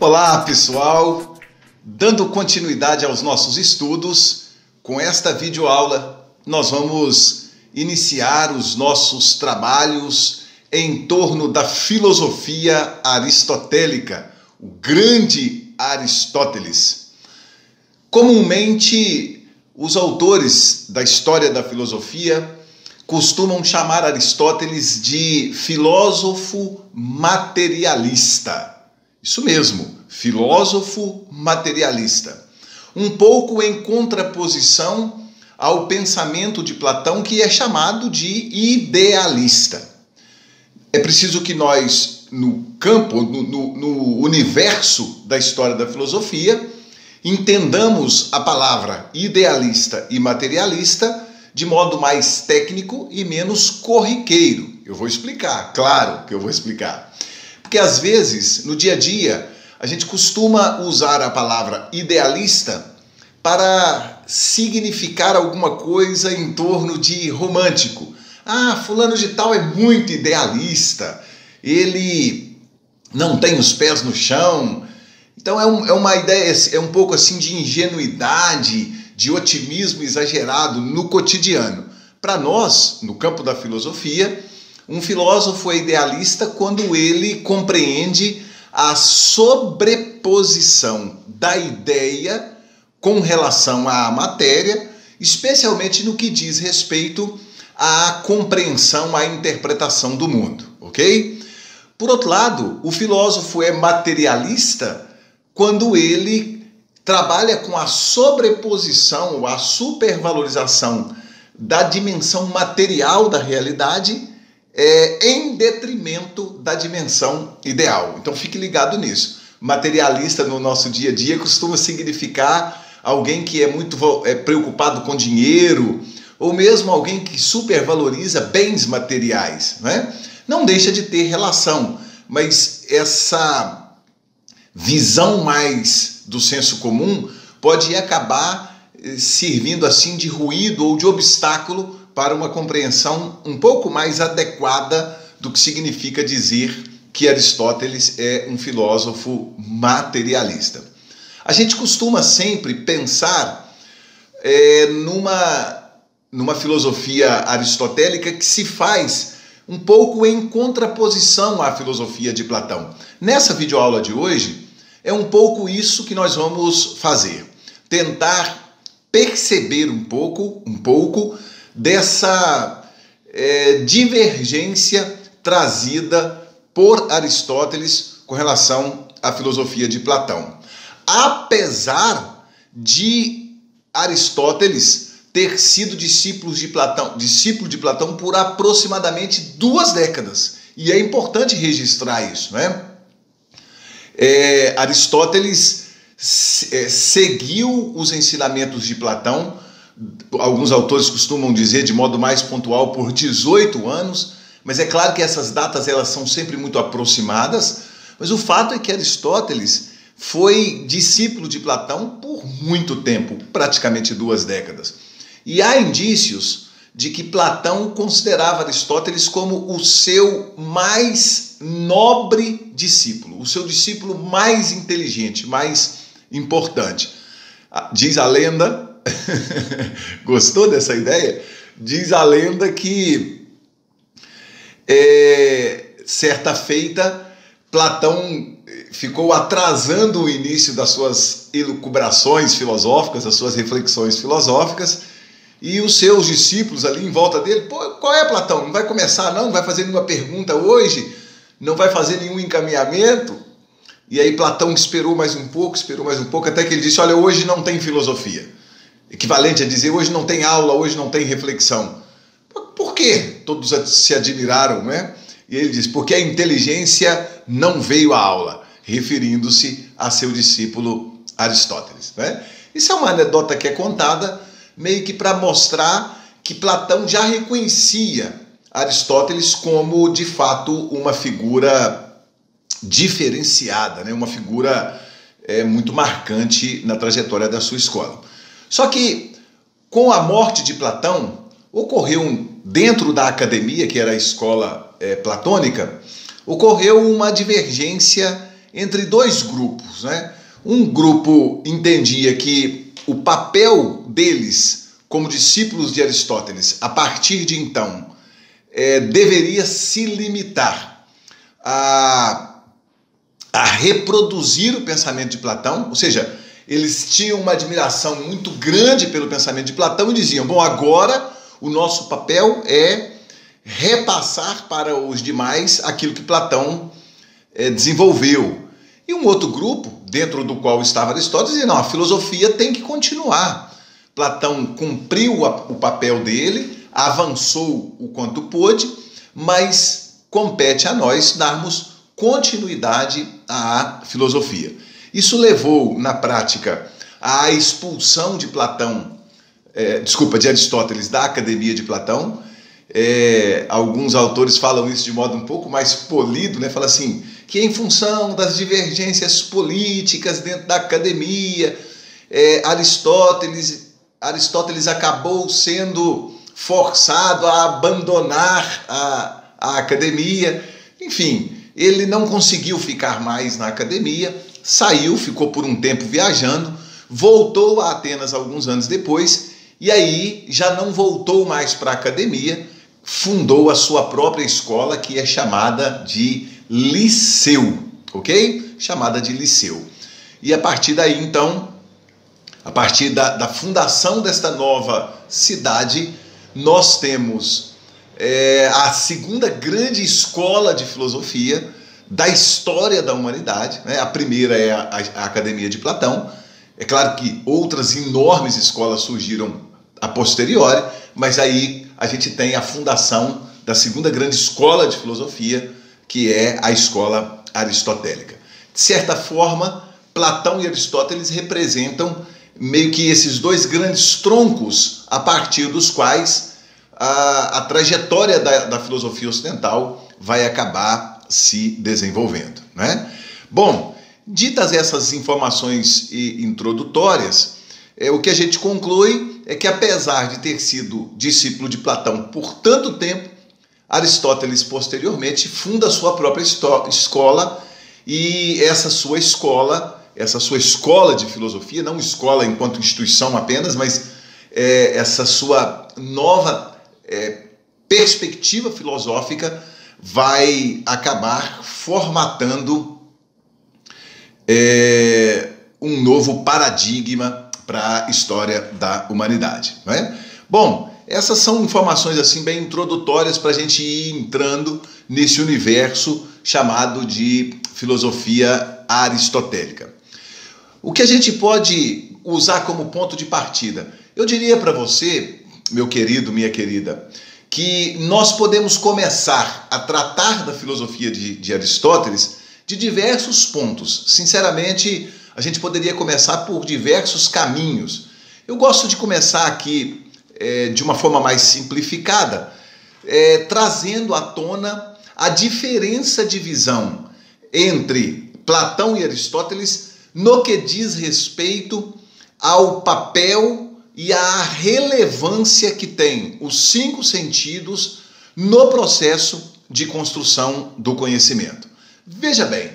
Olá, pessoal! Dando continuidade aos nossos estudos, com esta videoaula nós vamos iniciar os nossos trabalhos em torno da filosofia aristotélica, o grande Aristóteles. Comumente, os autores da história da filosofia costumam chamar Aristóteles de filósofo materialista. Isso mesmo, filósofo materialista. Um pouco em contraposição ao pensamento de Platão, que é chamado de idealista. É preciso que nós, no campo, no universo da história da filosofia, entendamos a palavra idealista e materialista de modo mais técnico e menos corriqueiro. Eu vou explicar, claro que eu vou explicar. Porque às vezes, no dia a dia, a gente costuma usar a palavra idealista para significar alguma coisa em torno de romântico. Ah, fulano de tal é muito idealista, ele não tem os pés no chão. Então é uma ideia, é um pouco assim de ingenuidade, de otimismo exagerado no cotidiano. Para nós, no campo da filosofia, um filósofo é idealista quando ele compreende a sobreposição da ideia com relação à matéria, especialmente no que diz respeito à compreensão, à interpretação do mundo, ok? Por outro lado, o filósofo é materialista quando ele trabalha com a sobreposição, a supervalorização da dimensão material da realidade em detrimento da dimensão ideal. Então fique ligado nisso. Materialista no nosso dia a dia costuma significar alguém que é muito preocupado com dinheiro, ou mesmo alguém que supervaloriza bens materiais, né? Não deixa de ter relação, mas essa visão mais do senso comum pode acabar servindo assim de ruído ou de obstáculo para uma compreensão um pouco mais adequada do que significa dizer que Aristóteles é um filósofo materialista. A gente costuma sempre pensar numa filosofia aristotélica que se faz um pouco em contraposição à filosofia de Platão. Nessa videoaula de hoje, é um pouco isso que nós vamos fazer. Tentar perceber um pouco dessa divergência trazida por Aristóteles com relação à filosofia de Platão. Apesar de Aristóteles ter sido discípulo de Platão por aproximadamente 2 décadas. E é importante registrar isso, né? Aristóteles seguiu os ensinamentos de Platão, alguns autores costumam dizer de modo mais pontual por 18 anos, mas é claro que essas datas elas são sempre muito aproximadas, mas o fato é que Aristóteles foi discípulo de Platão por muito tempo, praticamente 2 décadas. E há indícios de que Platão considerava Aristóteles como o seu mais nobre discípulo, o seu discípulo mais inteligente, mais importante. Diz a lenda, gostou dessa ideia? Diz a lenda que certa feita Platão ficou atrasando o início das suas elucubrações filosóficas, das suas reflexões filosóficas, e os seus discípulos ali em volta dele, pô, qual é, Platão? Não vai começar não? Não vai fazer nenhuma pergunta hoje? Não vai fazer nenhum encaminhamento? E aí Platão esperou mais um pouco, até que ele disse, olha, hoje não tem filosofia. Equivalente a dizer, hoje não tem aula, hoje não tem reflexão. Por quê? Todos se admiraram, né? E ele diz, porque a inteligência não veio à aula, referindo-se a seu discípulo Aristóteles, né? Isso é uma anedota que é contada meio que para mostrar que Platão já reconhecia Aristóteles como, de fato, uma figura diferenciada, né? Uma figura muito marcante na trajetória da sua escola. Só que, com a morte de Platão, ocorreu dentro da academia, que era a escola platônica, ocorreu uma divergência entre dois grupos, né? Um grupo entendia que o papel deles como discípulos de Aristóteles, a partir de então, deveria se limitar a reproduzir o pensamento de Platão, ou seja, eles tinham uma admiração muito grande pelo pensamento de Platão e diziam, bom, agora o nosso papel é repassar para os demais aquilo que Platão desenvolveu. E um outro grupo, dentro do qual estava Aristóteles, dizia, não, a filosofia tem que continuar. Platão cumpriu o papel dele, avançou o quanto pôde, mas compete a nós darmos continuidade à filosofia. Isso levou, na prática, à expulsão de de Aristóteles da Academia de Platão. Alguns autores falam isso de modo um pouco mais polido, né? Fala assim, que em função das divergências políticas dentro da academia, Aristóteles acabou sendo forçado a abandonar a academia. Enfim, ele não conseguiu ficar mais na academia, saiu, ficou por um tempo viajando, voltou a Atenas alguns anos depois, e aí já não voltou mais para a academia, fundou a sua própria escola, que é chamada de Liceu, ok? Chamada de Liceu. E a partir daí, então, a partir da fundação desta nova cidade, nós temos a segunda grande escola de filosofia da história da humanidade, né? A primeira é a Academia de Platão. É claro que outras enormes escolas surgiram a posteriori, mas aí a gente tem a fundação da segunda grande escola de filosofia, que é a escola aristotélica. De certa forma, Platão e Aristóteles representam meio que esses dois grandes troncos a partir dos quais a trajetória da filosofia ocidental vai acabar se desenvolvendo, né? Bom, ditas essas informações introdutórias, o que a gente conclui é que, apesar de ter sido discípulo de Platão por tanto tempo, Aristóteles posteriormente funda a sua própria escola, e essa sua escola de filosofia, não escola enquanto instituição apenas, mas essa sua nova perspectiva filosófica vai acabar formatando um novo paradigma para a história da humanidade, não é? Bom, essas são informações assim bem introdutórias para a gente ir entrando nesse universo chamado de filosofia aristotélica. O que a gente pode usar como ponto de partida? Eu diria para você, meu querido, minha querida, que nós podemos começar a tratar da filosofia de Aristóteles de diversos pontos. Sinceramente, a gente poderia começar por diversos caminhos. Eu gosto de começar aqui de uma forma mais simplificada, trazendo à tona a diferença de visão entre Platão e Aristóteles no que diz respeito ao papel e à relevância que tem os 5 sentidos no processo de construção do conhecimento. Veja bem,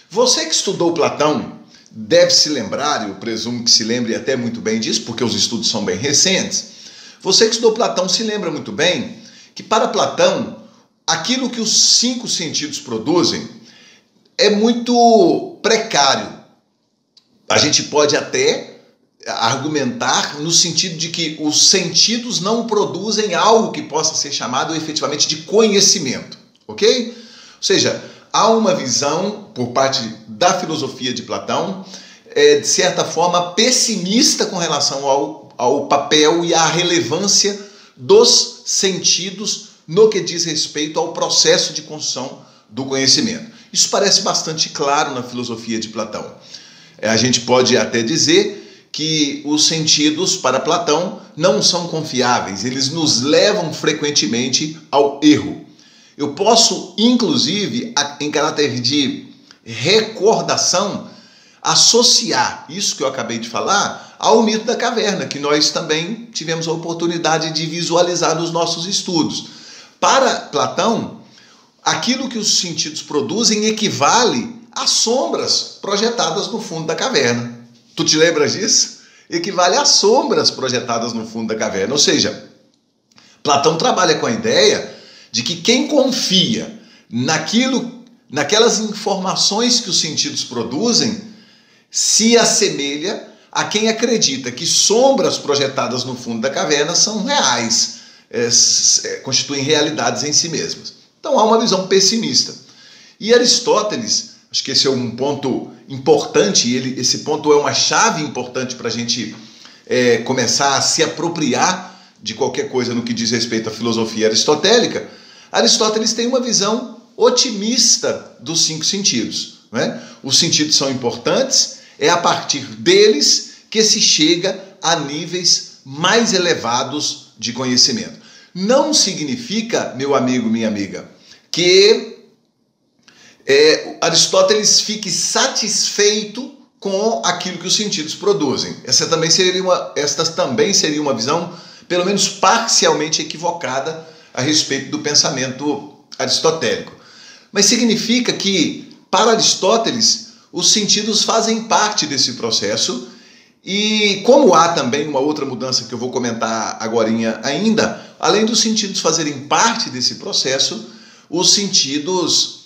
você que estudou Platão deve se lembrar, eu presumo que se lembre até muito bem disso, porque os estudos são bem recentes. Você que estudou Platão se lembra muito bem que, para Platão, aquilo que os 5 sentidos produzem é muito precário. A gente pode até argumentar no sentido de que os sentidos não produzem algo que possa ser chamado efetivamente de conhecimento, ok? Ou seja, há uma visão por parte da filosofia de Platão, de certa forma pessimista com relação ao papel e à relevância dos sentidos no que diz respeito ao processo de construção do conhecimento. Isso parece bastante claro na filosofia de Platão. A gente pode até dizer que os sentidos, para Platão, não são confiáveis, eles nos levam frequentemente ao erro. Eu posso, inclusive, em caráter de recordação, associar isso que eu acabei de falar ao mito da caverna, que nós também tivemos a oportunidade de visualizar nos nossos estudos. Para Platão, aquilo que os sentidos produzem equivale às sombras projetadas no fundo da caverna. Tu te lembras disso? Equivale às sombras projetadas no fundo da caverna. Ou seja, Platão trabalha com a ideia de que quem confia naquelas informações que os sentidos produzem se assemelha a quem acredita que sombras projetadas no fundo da caverna são reais, constituem realidades em si mesmas. Então há uma visão pessimista. E Aristóteles, acho que esse é um ponto importante, esse ponto é uma chave importante para a gente começar a se apropriar de qualquer coisa no que diz respeito à filosofia aristotélica. Aristóteles tem uma visão otimista dos 5 sentidos. Né? Os sentidos são importantes, é a partir deles que se chega a níveis mais elevados de conhecimento. Não significa, meu amigo, minha amiga, que Aristóteles fique satisfeito com aquilo que os sentidos produzem. Esta também seria uma visão, pelo menos parcialmente equivocada, a respeito do pensamento aristotélico. Mas significa que, para Aristóteles, os sentidos fazem parte desse processo e, como há também uma outra mudança que eu vou comentar agorinha ainda, além dos sentidos fazerem parte desse processo, os sentidos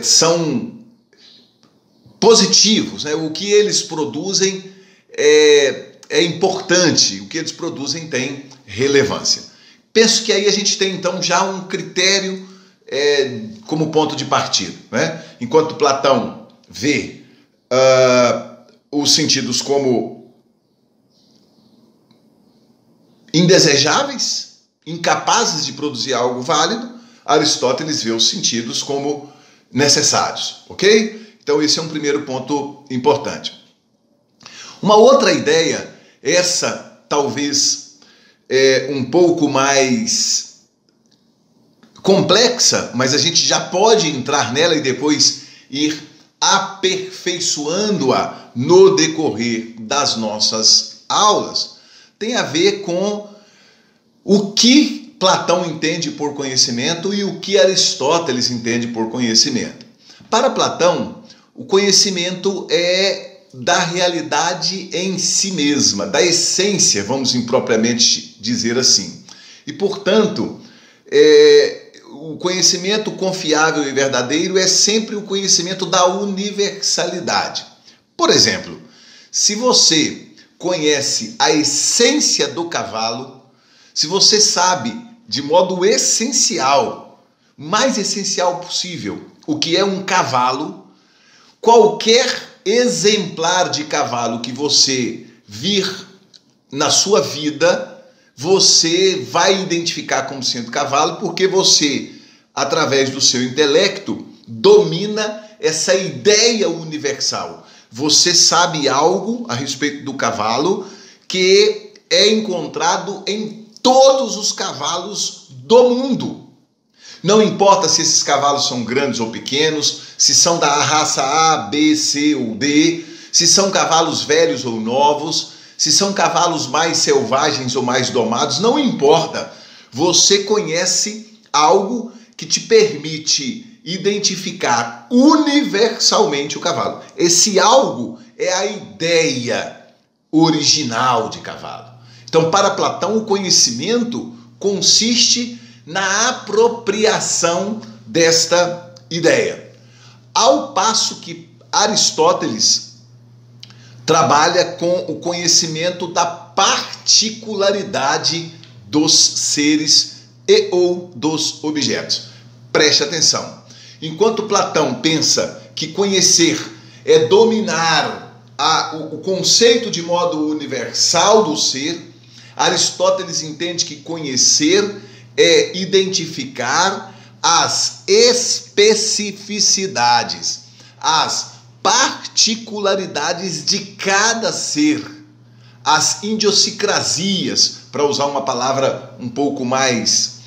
são positivos, né? O que eles produzem é importante, o que eles produzem tem relevância. Penso que aí a gente tem então já um critério como ponto de partida. Né? Enquanto Platão vê os sentidos como indesejáveis, incapazes de produzir algo válido, Aristóteles vê os sentidos como necessários, ok? Então esse é um primeiro ponto importante. Uma outra ideia, essa talvez um pouco mais complexa, mas a gente já pode entrar nela e depois ir aperfeiçoando-a no decorrer das nossas aulas, tem a ver com o que Platão entende por conhecimento e o que Aristóteles entende por conhecimento. Para Platão, o conhecimento é da realidade em si mesma, da essência, vamos impropriamente dizer assim. E, portanto, o conhecimento confiável e verdadeiro é sempre o conhecimento da universalidade. Por exemplo, se você conhece a essência do cavalo, se você sabe de modo essencial, mais essencial possível, o que é um cavalo, qualquer exemplar de cavalo que você vir na sua vida, você vai identificar como sendo cavalo, porque você, através do seu intelecto, domina essa ideia universal. Você sabe algo a respeito do cavalo que é encontrado em todos os cavalos do mundo. Não importa se esses cavalos são grandes ou pequenos, se são da raça A, B, C ou D, se são cavalos velhos ou novos, se são cavalos mais selvagens ou mais domados, não importa. Você conhece algo que te permite identificar universalmente o cavalo. Esse algo é a ideia original de cavalo. Então, para Platão, o conhecimento consiste na apropriação desta ideia. Ao passo que Aristóteles trabalha com o conhecimento da particularidade dos seres e ou dos objetos. Preste atenção. Enquanto Platão pensa que conhecer é dominar o conceito de modo universal do ser, Aristóteles entende que conhecer é identificar as especificidades, as particularidades de cada ser, as idiosincrasias, para usar uma palavra um pouco mais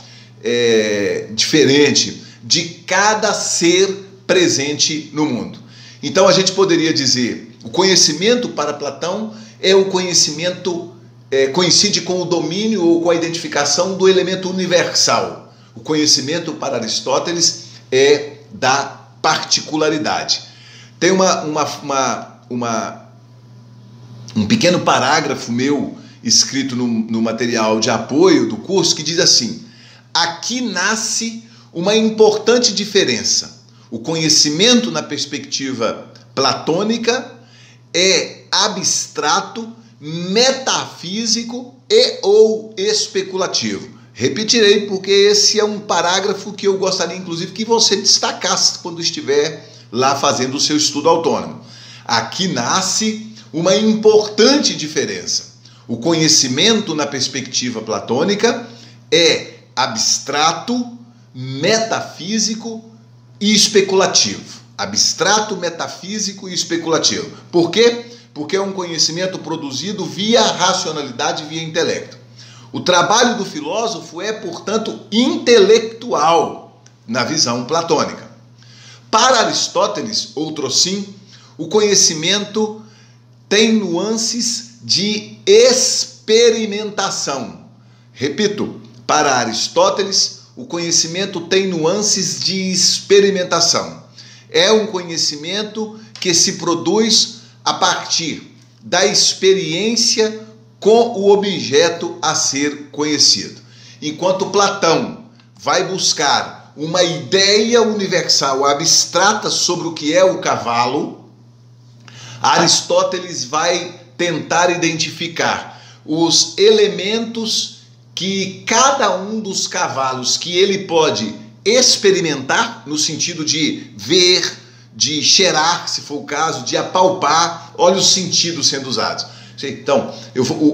diferente, de cada ser presente no mundo. Então a gente poderia dizer, o conhecimento para Platão é o conhecimento coincide com o domínio ou com a identificação do elemento universal. O conhecimento para Aristóteles é da particularidade. Tem um pequeno parágrafo meu escrito no material de apoio do curso que diz assim: aqui nasce uma importante diferença. O conhecimento na perspectiva platônica é abstrato, metafísico e ou especulativo. Repetirei porque esse é um parágrafo que eu gostaria inclusive que você destacasse quando estiver lá fazendo o seu estudo autônomo. Aqui nasce uma importante diferença. O conhecimento na perspectiva platônica é abstrato, metafísico e especulativo. Abstrato, metafísico e especulativo. Por quê? Porque é um conhecimento produzido via racionalidade, via intelecto. O trabalho do filósofo é, portanto, intelectual na visão platônica. Para Aristóteles, outrossim, o conhecimento tem nuances de experimentação. Repito, para Aristóteles, o conhecimento tem nuances de experimentação. É um conhecimento que se produz a partir da experiência com o objeto a ser conhecido. Enquanto Platão vai buscar uma ideia universal abstrata sobre o que é o cavalo, Aristóteles vai tentar identificar os elementos que cada um dos cavalos que ele pode experimentar, no sentido de ver, de cheirar, se for o caso, de apalpar, olha os sentidos sendo usados. Então,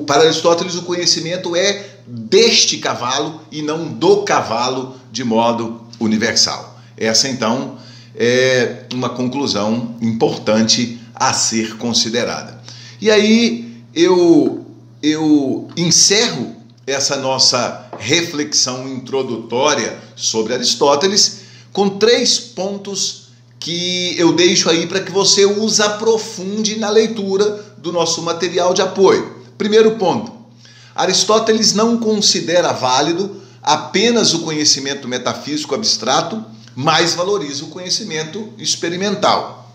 para Aristóteles o conhecimento é deste cavalo e não do cavalo de modo universal. Essa então é uma conclusão importante a ser considerada. E aí eu encerro essa nossa reflexão introdutória sobre Aristóteles com 3 pontos que eu deixo aí para que você os aprofunde na leitura do nosso material de apoio. Primeiro ponto: Aristóteles não considera válido apenas o conhecimento metafísico abstrato, mas valoriza o conhecimento experimental.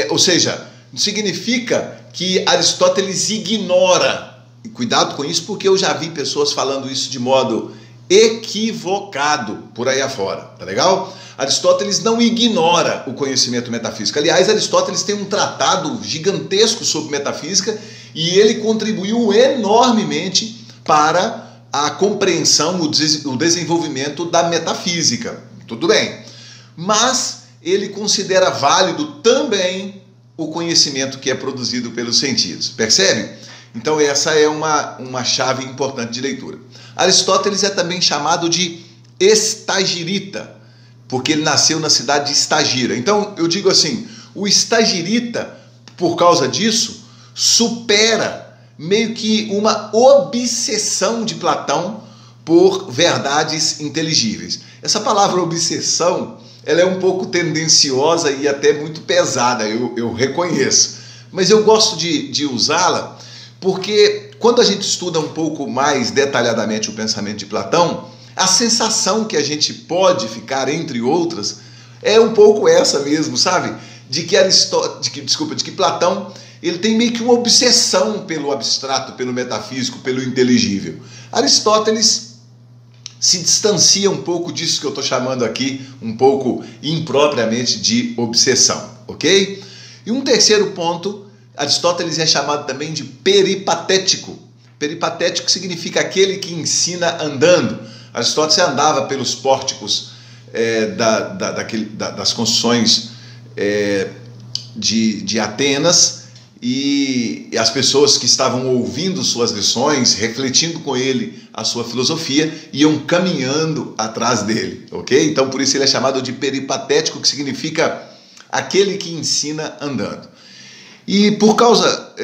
Ou seja, significa que Aristóteles ignora, e cuidado com isso porque eu já vi pessoas falando isso de modo equivocado por aí afora, tá legal? Aristóteles não ignora o conhecimento metafísico. Aliás, Aristóteles tem um tratado gigantesco sobre metafísica e ele contribuiu enormemente para a compreensão, o desenvolvimento da metafísica. Tudo bem. Mas ele considera válido também o conhecimento que é produzido pelos sentidos. Percebe? Então essa é uma chave importante de leitura. Aristóteles é também chamado de estagirita, porque ele nasceu na cidade de Estagira. Então eu digo assim, o estagirita, por causa disso, supera meio que uma obsessão de Platão por verdades inteligíveis. Essa palavra obsessão, ela é um pouco tendenciosa e até muito pesada, eu reconheço. Mas eu gosto de usá-la porque quando a gente estuda um pouco mais detalhadamente o pensamento de Platão, a sensação que a gente pode ficar, entre outras, é um pouco essa mesmo, sabe? De que Platão ele tem meio que uma obsessão pelo abstrato, pelo metafísico, pelo inteligível. Aristóteles se distancia um pouco disso que eu estou chamando aqui, um pouco impropriamente de obsessão, ok? E um terceiro ponto, Aristóteles é chamado também de peripatético. Peripatético significa aquele que ensina andando. Aristóteles andava pelos pórticos das construções de Atenas, e as pessoas que estavam ouvindo suas lições, refletindo com ele a sua filosofia, iam caminhando atrás dele, ok? Então por isso ele é chamado de peripatético, que significa aquele que ensina andando. E por causa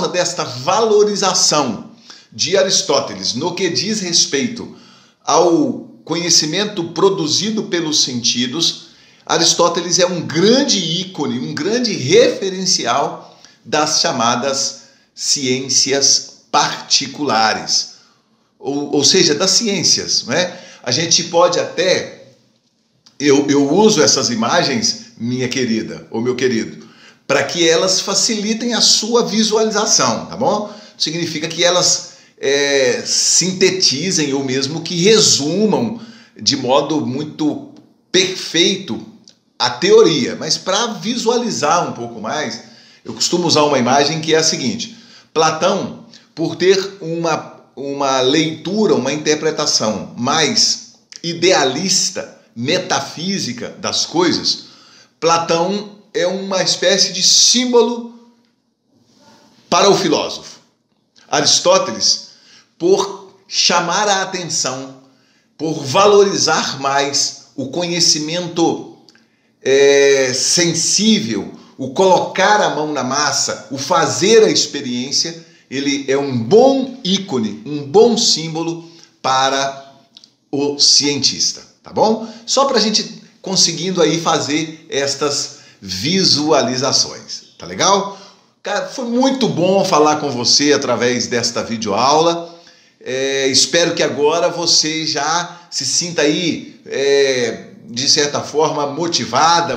desta valorização de Aristóteles no que diz respeito ao conhecimento produzido pelos sentidos, Aristóteles é um grande ícone, um grande referencial das chamadas ciências particulares, ou seja, das ciências, não é? A gente pode até eu uso essas imagens, minha querida ou meu querido, para que elas facilitem a sua visualização, tá bom? Significa que elas sintetizem ou mesmo que resumam de modo muito perfeito a teoria, mas para visualizar um pouco mais, eu costumo usar uma imagem que é a seguinte: Platão, por ter uma leitura, uma interpretação mais idealista, metafísica das coisas, Platão é uma espécie de símbolo para o filósofo. Aristóteles, por chamar a atenção, por valorizar mais o conhecimento sensível, o colocar a mão na massa, o fazer a experiência, ele é um bom ícone, um bom símbolo para o cientista, tá bom? Só para a gente conseguindo aí fazer estas visualizações, tá legal? Cara, foi muito bom falar com você através desta videoaula. Espero que agora você já se sinta aí, de certa forma, motivado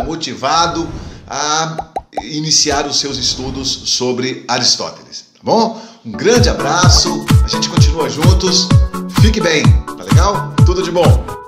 a iniciar os seus estudos sobre Aristóteles, tá bom? Um grande abraço, a gente continua juntos, fique bem, tá legal? Tudo de bom!